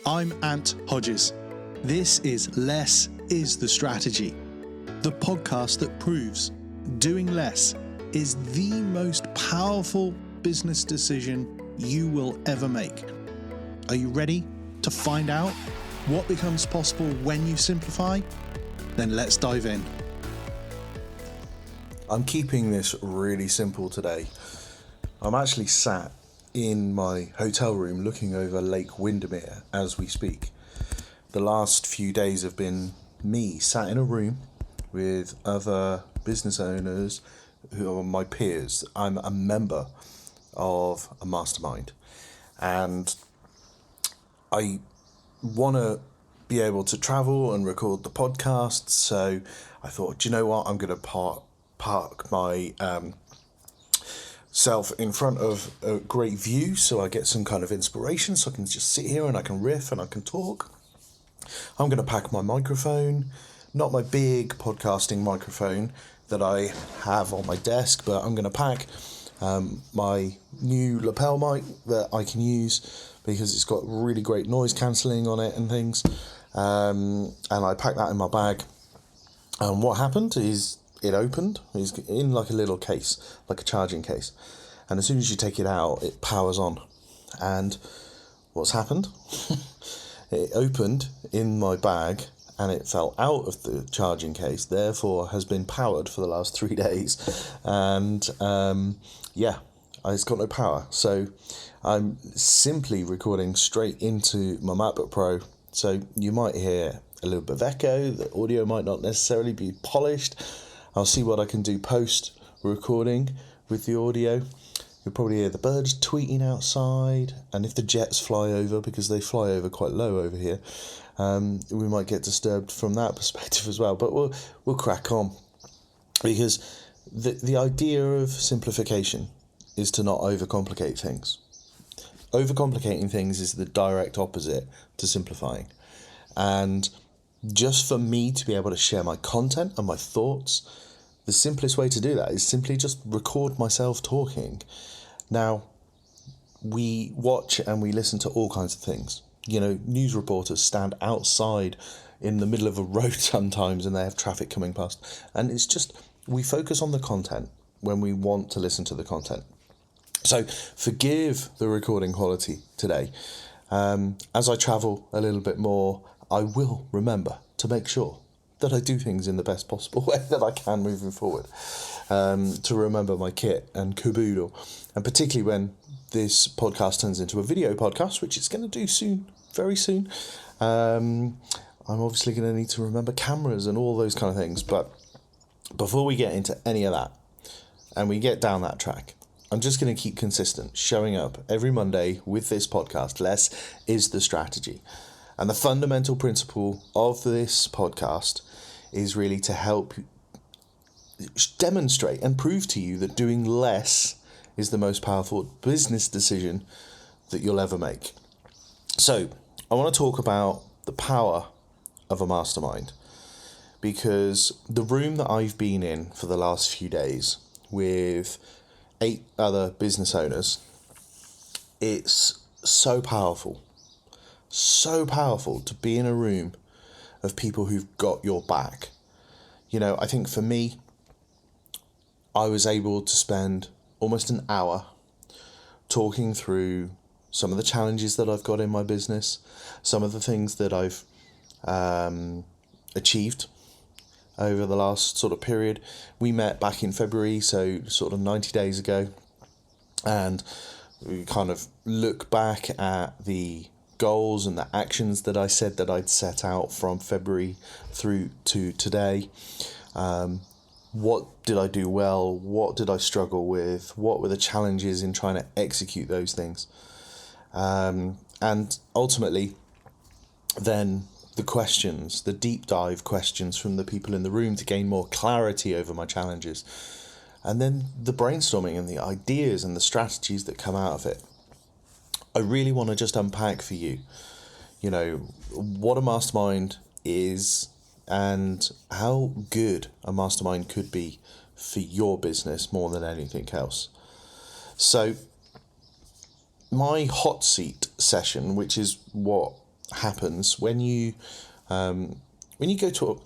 I'm Ant Hodges. This is Less is the Strategy, the podcast that proves doing less is the most powerful business decision you will ever make. Are you ready to find out what becomes possible when you simplify? Then let's dive in. I'm keeping this really simple today. I'm actually sat in my hotel room looking over Lake Windermere as we speak. The last few days have been me sat in a room with other business owners who are my peers. I'm a member of a mastermind and I want to be able to travel and record the podcast, so I thought, do you know what, I'm going to park my self in front of a great view so I get some kind of inspiration, so I can just sit here and I can riff and I can talk. I'm going to pack my microphone, not my big podcasting microphone that I have on my desk, but I'm going to pack my new lapel mic that I can use because it's got really great noise cancelling on it and things, and I packed that in my bag. And what happened is it opened. It's in like a little case, like a charging case. And as soon as you take it out, it powers on. And what's happened? It opened in my bag and it fell out of the charging case, therefore has been powered for the last 3 days. And it's got no power. So I'm simply recording straight into my MacBook Pro. So you might hear a little bit of echo. The audio might not necessarily be polished. I'll see what I can do post-recording with the audio. You'll probably hear the birds tweeting outside, and if the jets fly over, because they fly over quite low over here, we might get disturbed from that perspective as well. But we'll crack on, because the idea of simplification is to not overcomplicate things. Overcomplicating things is the direct opposite to simplifying, and just for me to be able to share my content and my thoughts, the simplest way to do that is simply just record myself talking. Now, we watch and we listen to all kinds of things. You know, news reporters stand outside in the middle of a road sometimes and they have traffic coming past. And it's just, we focus on the content when we want to listen to the content. So forgive the recording quality today. As I travel a little bit more, I will remember to make sure that I do things in the best possible way that I can moving forward, to remember my kit and caboodle. And particularly when this podcast turns into a video podcast, which it's going to do soon, very soon, I'm obviously going to need to remember cameras and all those kind of things. But before we get into any of that and we get down that track, I'm just going to keep consistent, showing up every Monday with this podcast. Less is the strategy. And the fundamental principle of this podcast is really to help demonstrate and prove to you that doing less is the most powerful business decision that you'll ever make. So I want to talk about the power of a mastermind, because the room that I've been in for the last few days with 8 other business owners, it's so powerful to be in a room of people who've got your back. You know, I think for me, I was able to spend almost an hour talking through some of the challenges that I've got in my business, some of the things that I've achieved over the last sort of period. We met back in February, so sort of 90 days ago, and we kind of look back at the goals and the actions that I said that I'd set out from February through to today. What did I do well? What did I struggle with? What were the challenges in trying to execute those things? And ultimately, then the questions, the deep dive questions from the people in the room to gain more clarity over my challenges. And then the brainstorming and the ideas and the strategies that come out of it. I really want to just unpack for you, you know, what a mastermind is and how good a mastermind could be for your business more than anything else. So my hot seat session, which is what happens when you go to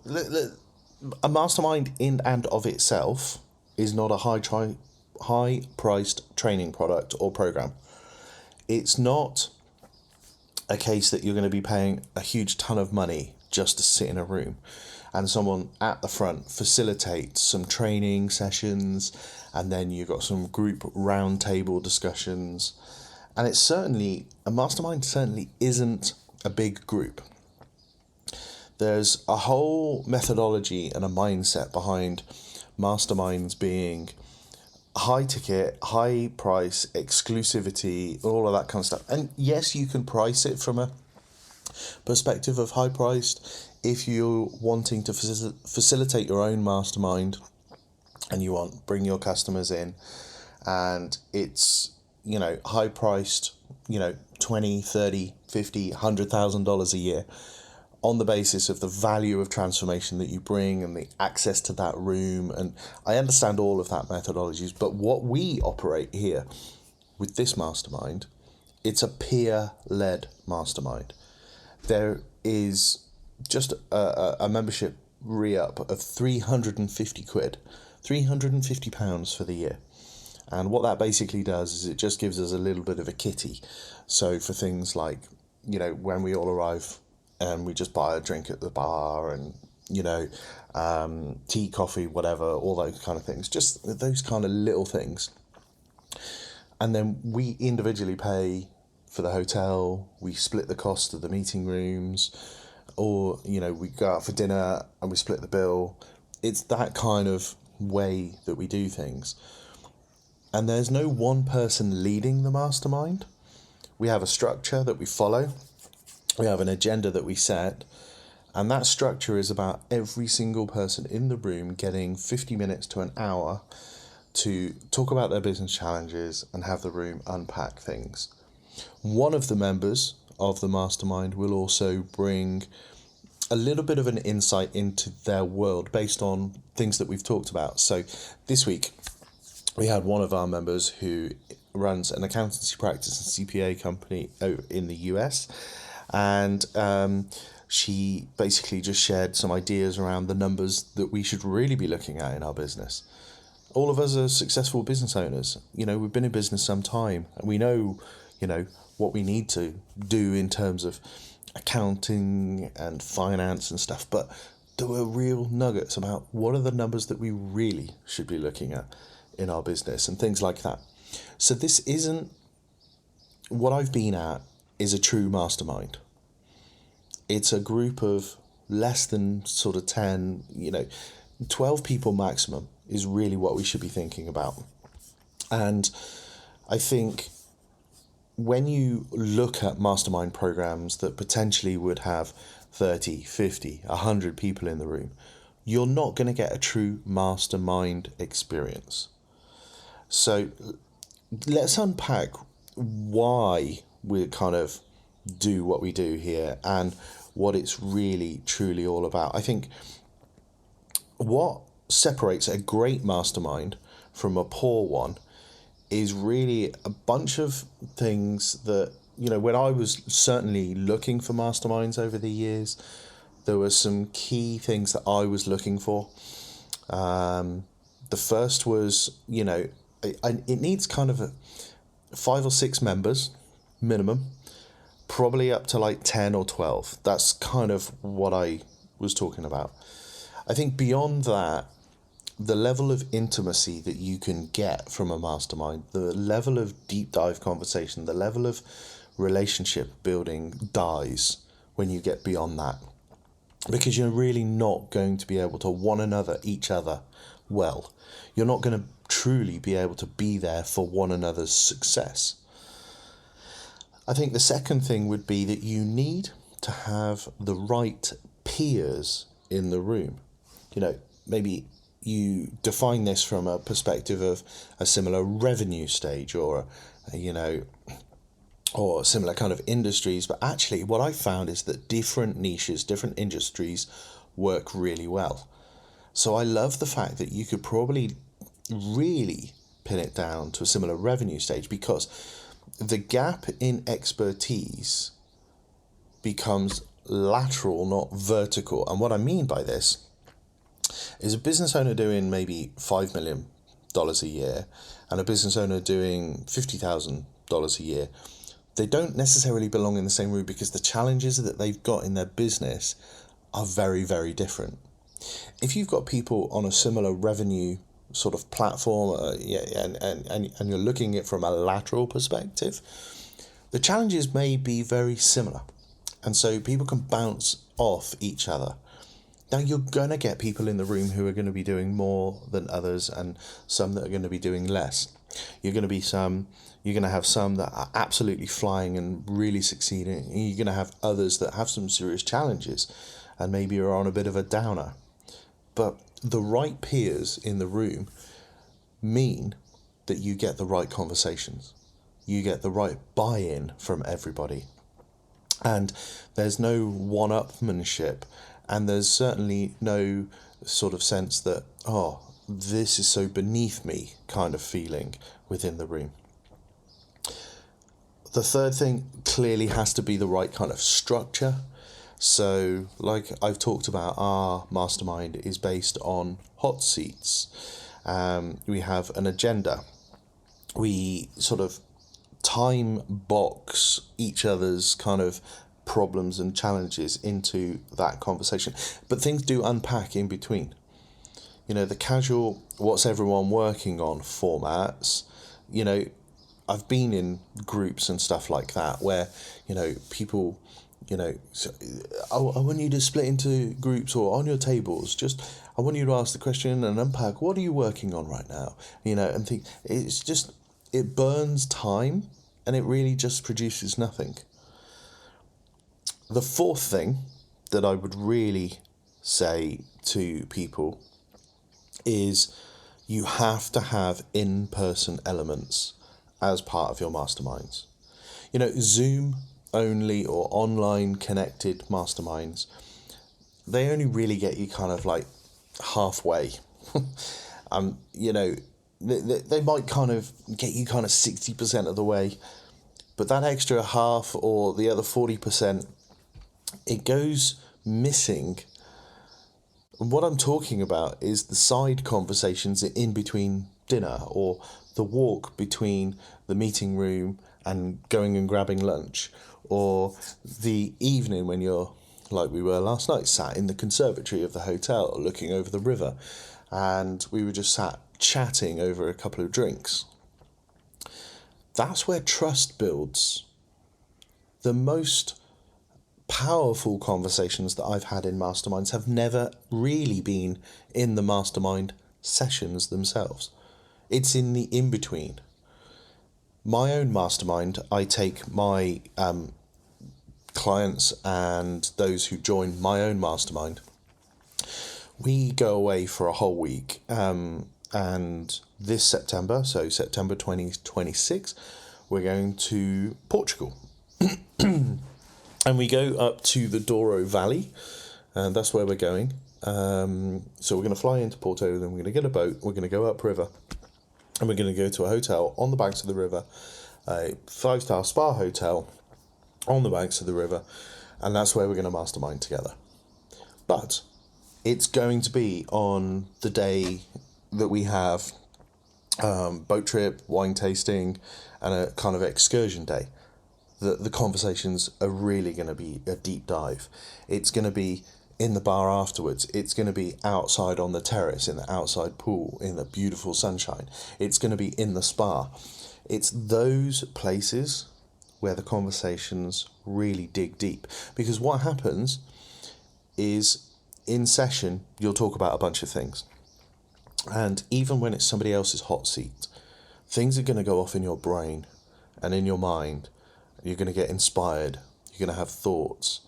a mastermind in and of itself is not a high priced training product or program. It's not a case that you're going to be paying a huge ton of money just to sit in a room and someone at the front facilitates some training sessions, and then you've got some group roundtable discussions. And a mastermind certainly isn't a big group. There's a whole methodology and a mindset behind masterminds being high ticket, high price, exclusivity, all of that kind of stuff. And yes, you can price it from a perspective of high priced if you're wanting to facilitate your own mastermind and you bring your customers in, and it's, high priced, 20, 30, 50, $100,000 a year on the basis of the value of transformation that you bring and the access to that room. And I understand all of that methodologies, but what we operate here with this mastermind, it's a peer-led mastermind. There is just a membership re-up of 350 quid, £350 for the year. And what that basically does is it just gives us a little bit of a kitty. So for things like, when we all arrive and we just buy a drink at the bar and, tea, coffee, whatever, all those kind of things, just those kind of little things. And then we individually pay for the hotel, we split the cost of the meeting rooms, or, we go out for dinner and we split the bill. It's that kind of way that we do things. And there's no one person leading the mastermind. We have a structure that we follow. We have an agenda that we set. And that structure is about every single person in the room getting 50 minutes to an hour to talk about their business challenges and have the room unpack things. One of the members of the mastermind will also bring a little bit of an insight into their world based on things that we've talked about. So this week, we had one of our members who runs an accountancy practice and CPA company in the US. And she basically just shared some ideas around the numbers that we should really be looking at in our business. All of us are successful business owners. We've been in business some time, and we know, what we need to do in terms of accounting and finance and stuff. But there were real nuggets about what are the numbers that we really should be looking at in our business and things like that. So this isn't, what I've been at is a true mastermind. It's a group of less than sort of 10, 12 people maximum is really what we should be thinking about. And I think when you look at mastermind programs that potentially would have 30, 50, 100 people in the room, you're not going to get a true mastermind experience. So let's unpack why we kind of do what we do here and what it's really, truly all about. I think what separates a great mastermind from a poor one is really a bunch of things that, when I was certainly looking for masterminds over the years, there were some key things that I was looking for. The first was, it needs kind of 5 or 6 members minimum, probably up to like 10 or 12. That's kind of what I was talking about. I think beyond that, the level of intimacy that you can get from a mastermind, the level of deep dive conversation, the level of relationship building dies when you get beyond that, because you're really not going to be able to each other well. You're not going to truly be able to be there for one another's success. I think the second thing would be that you need to have the right peers in the room. Maybe you define this from a perspective of a similar revenue stage or similar kind of industries. But actually what I found is that different niches, different industries work really well. So I love the fact that you could probably really pin it down to a similar revenue stage, because the gap in expertise becomes lateral, not vertical. And what I mean by this is a business owner doing maybe $5 million a year and a business owner doing $50,000 a year. They don't necessarily belong in the same room because the challenges that they've got in their business are very, very different. If you've got people on a similar revenue sort of platform, and you're looking at it from a lateral perspective, the challenges may be very similar. And so people can bounce off each other. Now, you're going to get people in the room who are going to be doing more than others and some that are going to be doing less. You're going to have some that are absolutely flying and really succeeding. And you're going to have others that have some serious challenges and maybe are on a bit of a downer. But the right peers in the room mean that you get the right conversations. You get the right buy-in from everybody. And there's no one-upmanship. And there's certainly no sort of sense that, oh, this is so beneath me kind of feeling within the room. The third thing clearly has to be the right kind of structure. So, like I've talked about, our mastermind is based on hot seats. We have an agenda. We sort of time box each other's kind of problems and challenges into that conversation. But things do unpack in between. You know, the casual, what's everyone working on formats, you know, I've been in groups and stuff like that where, you know, people, you know, I want you to split into groups or on your tables. I want you to ask the question and unpack, what are you working on right now? You know, and think it burns time and it really just produces nothing. The fourth thing that I would really say to people is you have to have in-person elements as part of your masterminds. You know, Zoom only or online connected masterminds, they only really get you kind of like halfway. You know, they might kind of get you kind of 60% of the way, but that extra half or the other 40%, it goes missing. And what I'm talking about is the side conversations in between dinner, or the walk between the meeting room and going and grabbing lunch, or the evening when you're, like we were last night, sat in the conservatory of the hotel looking over the river, and we were just sat chatting over a couple of drinks. That's where trust builds. The most powerful conversations that I've had in masterminds have never really been in the mastermind sessions themselves. It's in the in-between. My own mastermind, I take my clients and those who join my own mastermind, we go away for a whole week, and this September, so September 2026, we're going to Portugal. And we go up to the Douro Valley, and that's where we're going. So we're going to fly into Porto, then we're going to get a boat, we're going to go upriver, and we're going to go to a hotel on the banks of the river, a 5-star spa hotel on the banks of the river, and that's where we're going to mastermind together. But it's going to be on the day that we have boat trip, wine tasting, and a kind of excursion day. The conversations are really going to be a deep dive. It's going to be in the bar afterwards. It's going to be outside on the terrace, in the outside pool, in the beautiful sunshine. It's going to be in the spa. It's those places where the conversations really dig deep. Because what happens is, in session, you'll talk about a bunch of things. And even when it's somebody else's hot seat, things are going to go off in your brain and in your mind. You're going to get inspired. You're going to have thoughts.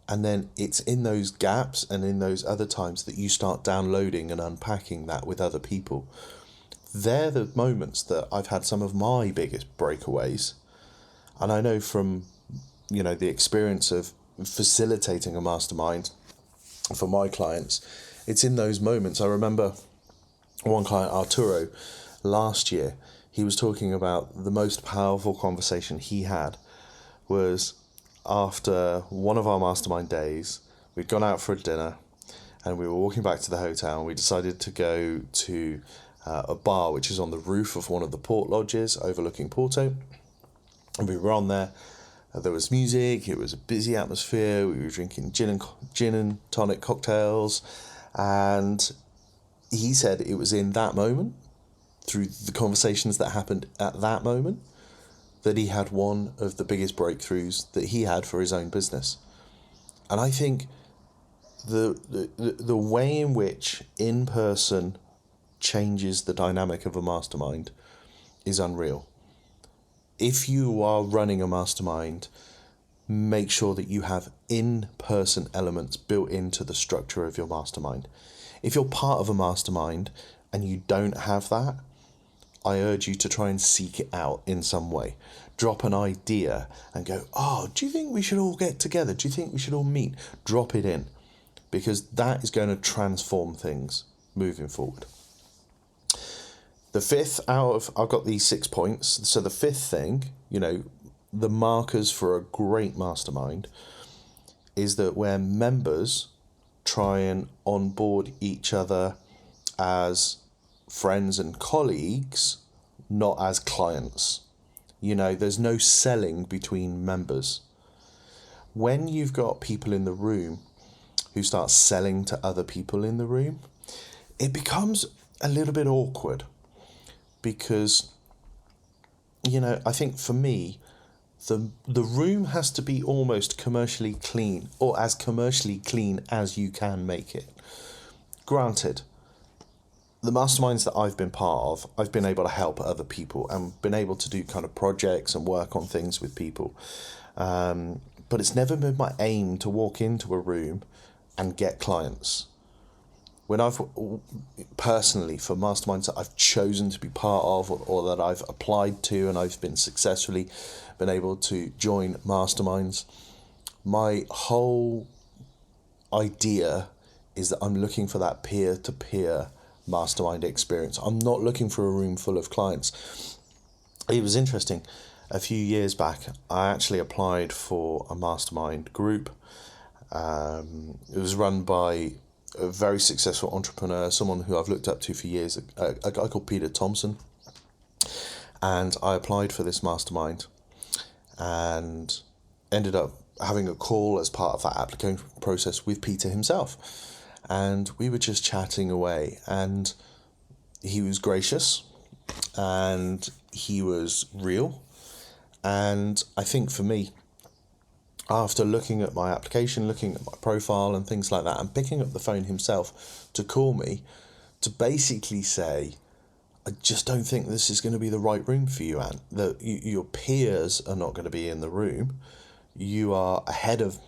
And then it's in those gaps and in those other times that you start downloading and unpacking that with other people. They're the moments that I've had some of my biggest breakaways. And I know from, you know, the experience of facilitating a mastermind for my clients, it's in those moments. I remember one client, Arturo, last year, he was talking about the most powerful conversation he had was, after one of our mastermind days, we'd gone out for a dinner and we were walking back to the hotel, and we decided to go to a bar which is on the roof of one of the port lodges overlooking Porto. And we were on there. There was music. It was a busy atmosphere. We were drinking gin and tonic cocktails. And he said it was in that moment, through the conversations that happened at that moment, that he had one of the biggest breakthroughs that he had for his own business. And I think the way in which in-person changes the dynamic of a mastermind is unreal. If you are running a mastermind, make sure that you have in-person elements built into the structure of your mastermind. If you're part of a mastermind and you don't have that, I urge you to try and seek it out in some way. Drop an idea and go, do you think we should all get together? Do you think we should all meet? Drop it in, because that is going to transform things moving forward. The fifth I've got these 6 points. So the fifth thing, the markers for a great mastermind is that where members try and onboard each other as friends and colleagues, not as clients. There's no selling between members. When you've got people in the room who start selling to other people in the room, it becomes a little bit awkward, because, I think for me, the room has to be almost commercially clean, or as commercially clean as you can make it. Granted, the masterminds that I've been part of, I've been able to help other people and been able to do kind of projects and work on things with people. But it's never been my aim to walk into a room and get clients. When I've personally, for masterminds that I've chosen to be part of, or that I've applied to and I've been successfully been able to join masterminds, my whole idea is that I'm looking for that peer-to-peer mastermind experience. I'm not looking for a room full of clients. It was interesting. A few years back, I actually applied for a mastermind group. It was run by a very successful entrepreneur, someone who I've looked up to for years, a guy called Peter Thompson. And I applied for this mastermind and ended up having a call as part of that application process with Peter himself. And we were just chatting away, and he was gracious and he was real. And I think for me, after looking at my application, looking at my profile and things like that, and picking up the phone himself to call me to basically say, I just don't think this is going to be the right room for you, Anne. Your peers are not going to be in the room. You are ahead of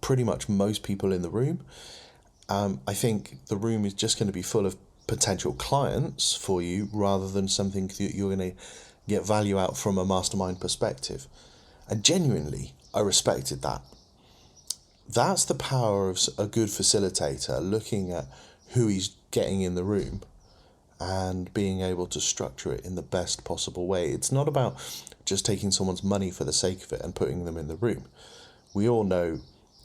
pretty much most people in the room. I think the room is just going to be full of potential clients for you, rather than something that you're going to get value out from a mastermind perspective. And genuinely, I respected that. That's the power of a good facilitator, looking at who he's getting in the room and being able to structure it in the best possible way. It's not about just taking someone's money for the sake of it and putting them in the room. We all know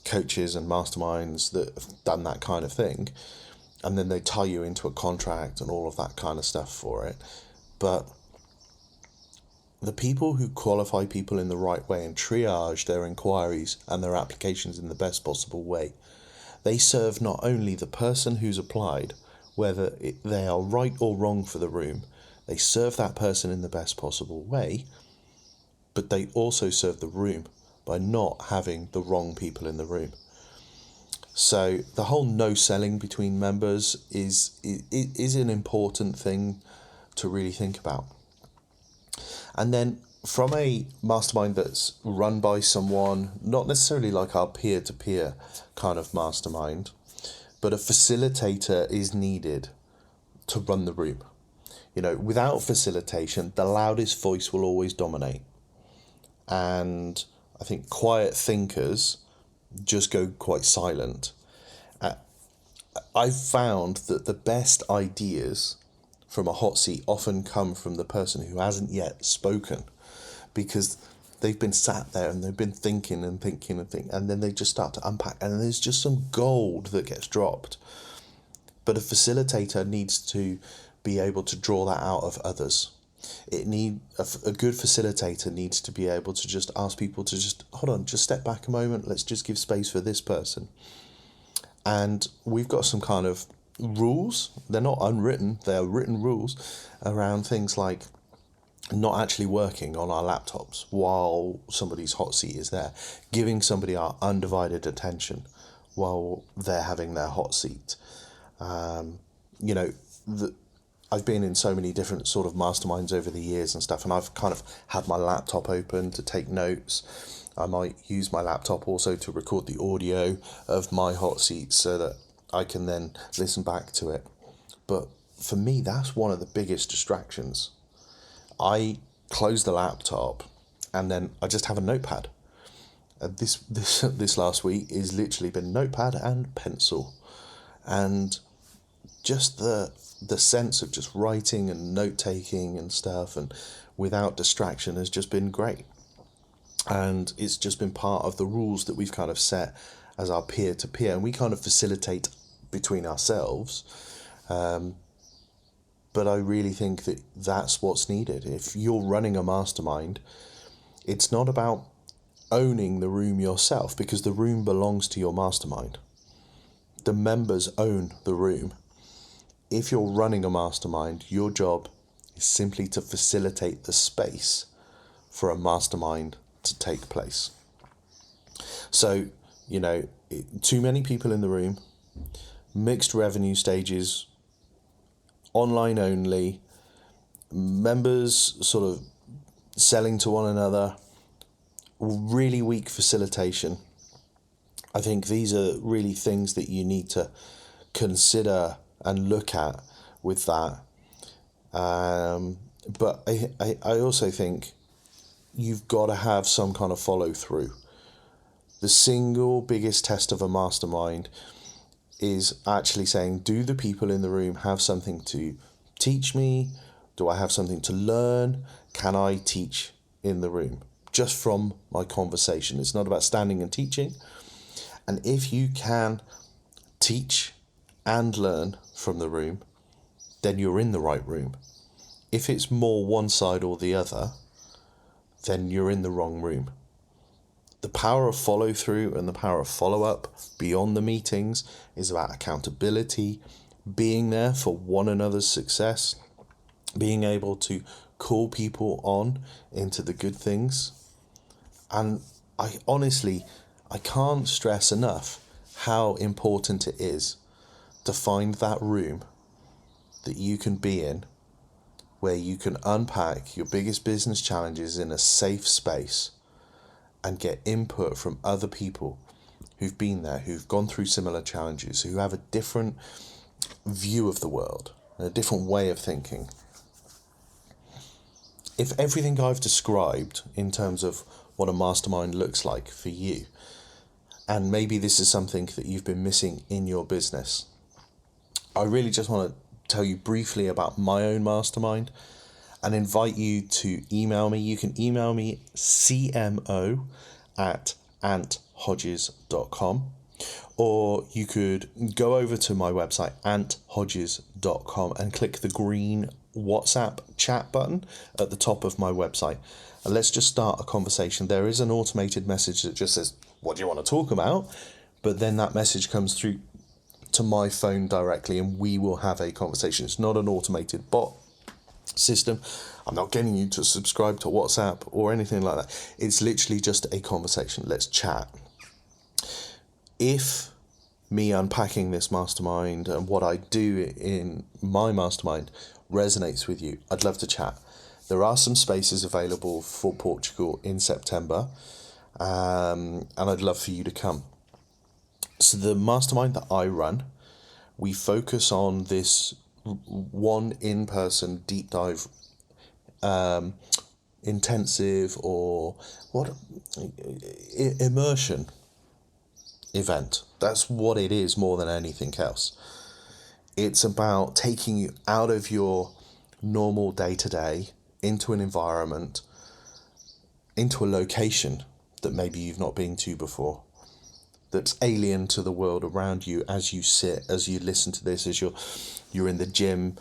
coaches and masterminds that have done that kind of thing, and then they tie you into a contract and all of that kind of stuff for it. But the people who qualify people in the right way and triage their inquiries and their applications in the best possible way, they serve not only the person who's applied, whether they are right or wrong for the room, they serve that person in the best possible way, but they also serve the room by not having the wrong people in the room. So the whole no selling between members is an important thing to really think about. And then from a mastermind that's run by someone, not necessarily like our peer-to-peer kind of mastermind, but a facilitator is needed to run the room. Without facilitation, the loudest voice will always dominate. And I think quiet thinkers just go quite silent. I've found that the best ideas from a hot seat often come from the person who hasn't yet spoken, because they've been sat there and they've been thinking, and then they just start to unpack, and there's just some gold that gets dropped. But a facilitator needs to be able to draw that out of others. A good facilitator needs to be able to just ask people to just hold on, just step back a moment. Let's just give space for this person. And we've got some kind of rules. They're not unwritten, they're written rules around things like not actually working on our laptops while somebody's hot seat is there, giving somebody our undivided attention while they're having their hot seat. I've been in so many different sort of masterminds over the years and stuff, and I've kind of had my laptop open to take notes. I might use my laptop also to record the audio of my hot seat so that I can then listen back to it. But for me, that's one of the biggest distractions. I close the laptop and then I just have a notepad. This last week is literally been notepad and pencil, and just the sense of just writing and note taking and stuff and without distraction has just been great. And it's just been part of the rules that we've kind of set as our peer to peer, and we kind of facilitate between ourselves. But I really think that that's what's needed. If you're running a mastermind, it's not about owning the room yourself, because the room belongs to your mastermind. The members own the room. If you're running a mastermind, your job is simply to facilitate the space for a mastermind to take place. So, too many people in the room, mixed revenue stages, online only, members sort of selling to one another, really weak facilitation. I think these are really things that you need to consider and look at with that. But I also think you've got to have some kind of follow through. The single biggest test of a mastermind is actually saying, do the people in the room have something to teach me? Do I have something to learn? Can I teach in the room? Just from my conversation. It's not about standing and teaching. And if you can teach and learn from the room, then you're in the right room. If it's more one side or the other, then you're in the wrong room. The power of follow through and the power of follow up beyond the meetings is about accountability, being there for one another's success, being able to call people on into the good things. And I can't stress enough how important it is to find that room that you can be in, where you can unpack your biggest business challenges in a safe space and get input from other people who've been there, who've gone through similar challenges, who have a different view of the world, a different way of thinking. If everything I've described in terms of what a mastermind looks like for you, and maybe this is something that you've been missing in your business, I really just want to tell you briefly about my own mastermind and invite you to email me. You can email me cmo@anthodges.com, or you could go over to my website anthodges.com and click the green WhatsApp chat button at the top of my website, and let's just start a conversation. There is an automated message that just says, what do you want to talk about? But then that message comes through to my phone directly and we will have a conversation. It's not an automated bot system. I'm not getting you to subscribe to WhatsApp or anything like that. It's literally just a conversation. Let's chat. If me unpacking this mastermind and what I do in my mastermind resonates with you, I'd love to chat. There are some spaces available for Portugal in September, and I'd love for you to come. So the mastermind that I run, we focus on this one in-person deep dive intensive or immersion event. That's what it is more than anything else. It's about taking you out of your normal day-to-day into an environment into a location that maybe you've not been to before, that's alien to the world around you as you sit, as you listen to this, as you're in the gym,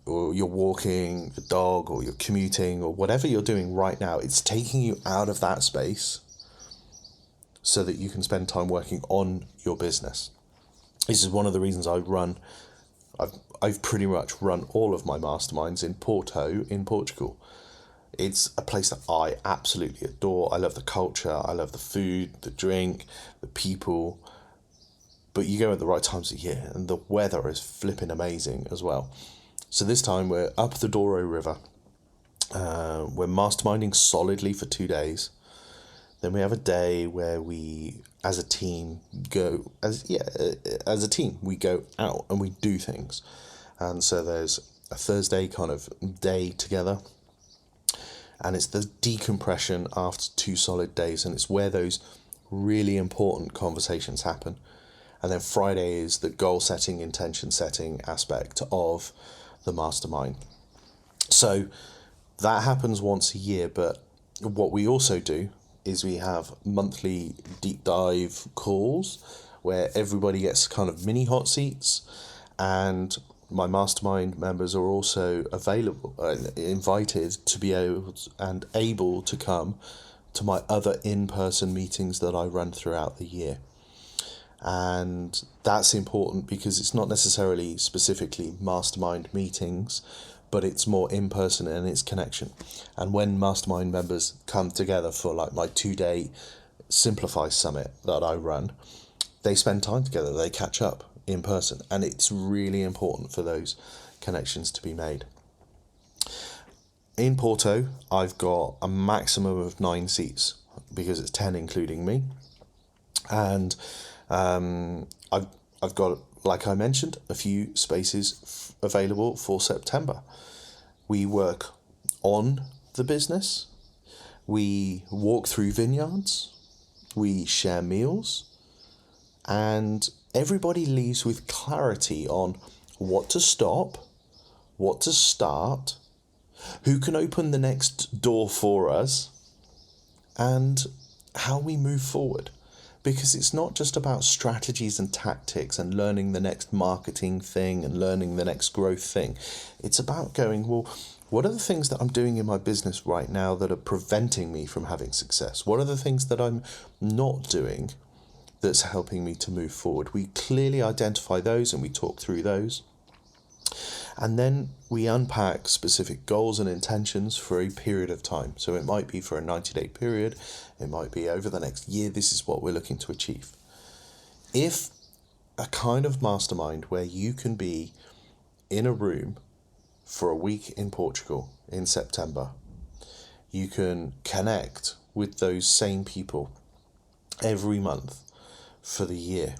or you're walking the dog, or you're commuting, or whatever you're doing right now. It's taking you out of that space so that you can spend time working on your business. This is one of the reasons I've pretty much run all of my masterminds in Porto in Portugal. It's a place that I absolutely adore. I love the culture, I love the food, the drink, the people. But you go at the right times of year, and the weather is flipping amazing as well. So this time we're up the Douro River. We're masterminding solidly for 2 days. Then we have a day where we, as a team, we go out and we do things. And so there's a Thursday kind of day together. And it's the decompression after 2 solid days, and it's where those really important conversations happen. And then Friday is the goal setting, intention setting aspect of the mastermind. So that happens once a year, but what we also do is we have monthly deep dive calls where everybody gets kind of mini hot seats, and my mastermind members are also invited to be able to come to my other in-person meetings that I run throughout the year. And that's important because it's not necessarily specifically mastermind meetings, but it's more in-person and it's connection. And when mastermind members come together for like my 2-day Simplify Summit that I run, they spend time together, they catch up in person, and it's really important for those connections to be made. In Porto, I've got a maximum of 9 seats because it's 10 including me, and I've got, like I mentioned, a few spaces available for September. We work on the business, we walk through vineyards, we share meals, and everybody leaves with clarity on what to stop, what to start, who can open the next door for us, and how we move forward. Because it's not just about strategies and tactics and learning the next marketing thing and learning the next growth thing. It's about going, well, what are the things that I'm doing in my business right now that are preventing me from having success? What are the things that I'm not doing that's helping me to move forward? We clearly identify those and we talk through those. And then we unpack specific goals and intentions for a period of time. So it might be for a 90-day period. It might be over the next year. This is what we're looking to achieve. If a kind of mastermind where you can be in a room for a week in Portugal in September, you can connect with those same people every month for the year,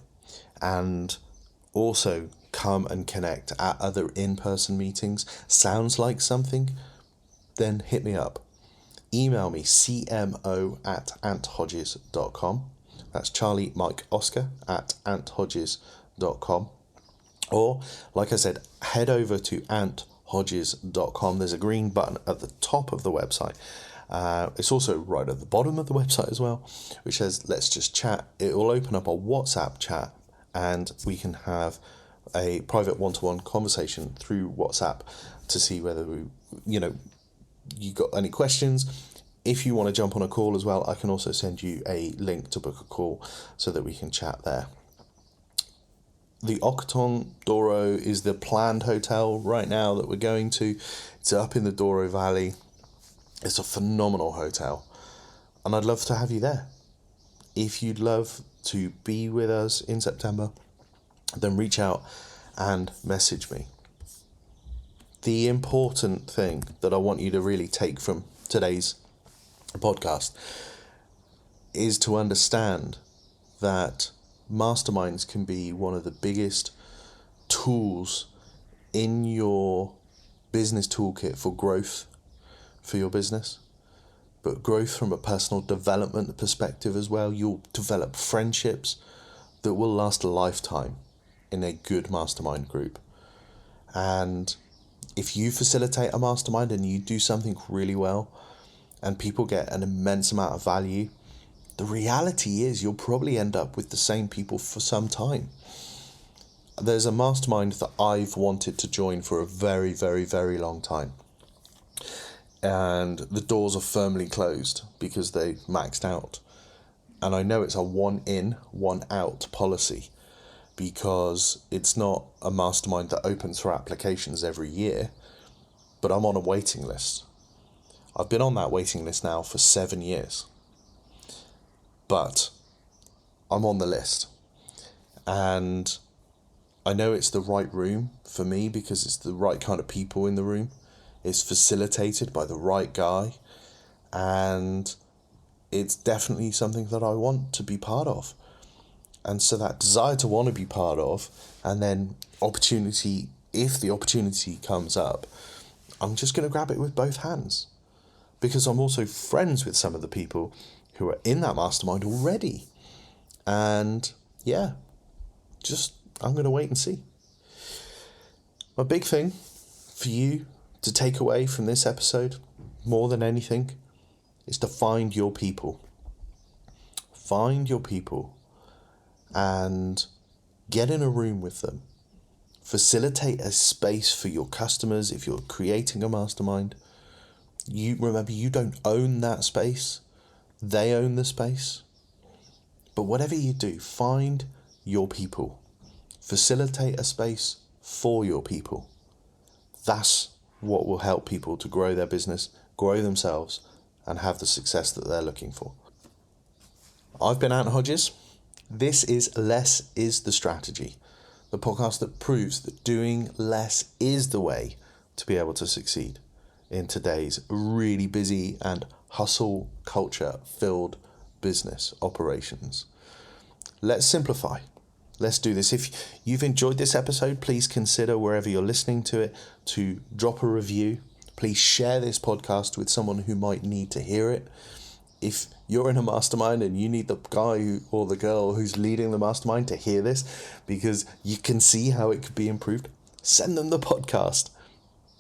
and also come and connect at other in-person meetings, sounds like something, then hit me up. Email me cmo@anthodges.com. That's Charlie Mike Oscar @anthodges.com. Or, like I said, head over to anthodges.com. There's a green button at the top of the website. It's also right at the bottom of the website as well, which says let's just chat. It will open up a WhatsApp chat, and we can have a private one-to-one conversation through WhatsApp to see whether you got any questions. If you want to jump on a call as well, I can also send you a link to book a call so that we can chat there. The Octon Douro is the planned hotel right now that we're going to. It's up in the Douro Valley. It's a phenomenal hotel, and I'd love to have you there. If you'd love to be with us in September, then reach out and message me. The important thing that I want you to really take from today's podcast is to understand that masterminds can be one of the biggest tools in your business toolkit for growth for your business, but growth from a personal development perspective as well. You'll develop friendships that will last a lifetime in a good mastermind group. And if you facilitate a mastermind and you do something really well, and people get an immense amount of value, the reality is you'll probably end up with the same people for some time. There's a mastermind that I've wanted to join for a very, very, very long time. And the doors are firmly closed because they maxed out. And I know it's a 1 in, 1 out policy, because it's not a mastermind that opens for applications every year, but I'm on a waiting list. I've been on that waiting list now for 7 years, but I'm on the list. And I know it's the right room for me because it's the right kind of people in the room. It's facilitated by the right guy, and it's definitely something that I want to be part of. And so that desire to want to be part of, and then opportunity, if the opportunity comes up, I'm just going to grab it with both hands. Because I'm also friends with some of the people who are in that mastermind already. And yeah, I'm going to wait and see. My big thing for you to take away from this episode, more than anything, is to find your people. Find your people and get in a room with them. Facilitate a space for your customers if you're creating a mastermind. You remember, you don't own that space. They own the space. But whatever you do, find your people. Facilitate a space for your people. That's what will help people to grow their business, grow themselves, and have the success that they're looking for. I've been Ant Hodges. This is Less is the Strategy, the podcast that proves that doing less is the way to be able to succeed in today's really busy and hustle culture filled business operations. Let's simplify. Let's do this. If you've enjoyed this episode, please consider wherever you're listening to it to drop a review. Please share this podcast with someone who might need to hear it. If you're in a mastermind and you need the guy or the girl who's leading the mastermind to hear this because you can see how it could be improved, send them the podcast.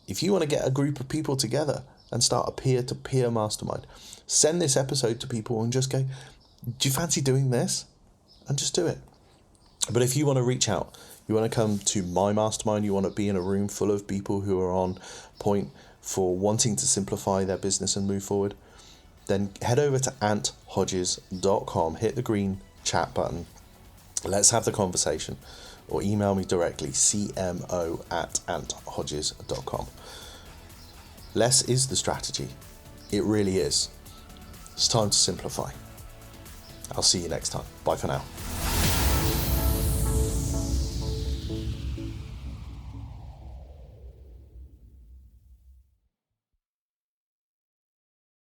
If you want to get a group of people together and start a peer-to-peer mastermind, send this episode to people and just go, do you fancy doing this? And just do it. But if you want to reach out, you want to come to my mastermind, you want to be in a room full of people who are on point for wanting to simplify their business and move forward, then head over to anthodges.com, hit the green chat button, let's have the conversation, or email me directly, cmo@anthodges.com. Less is the strategy. It really is. It's time to simplify. I'll see you next time. Bye for now.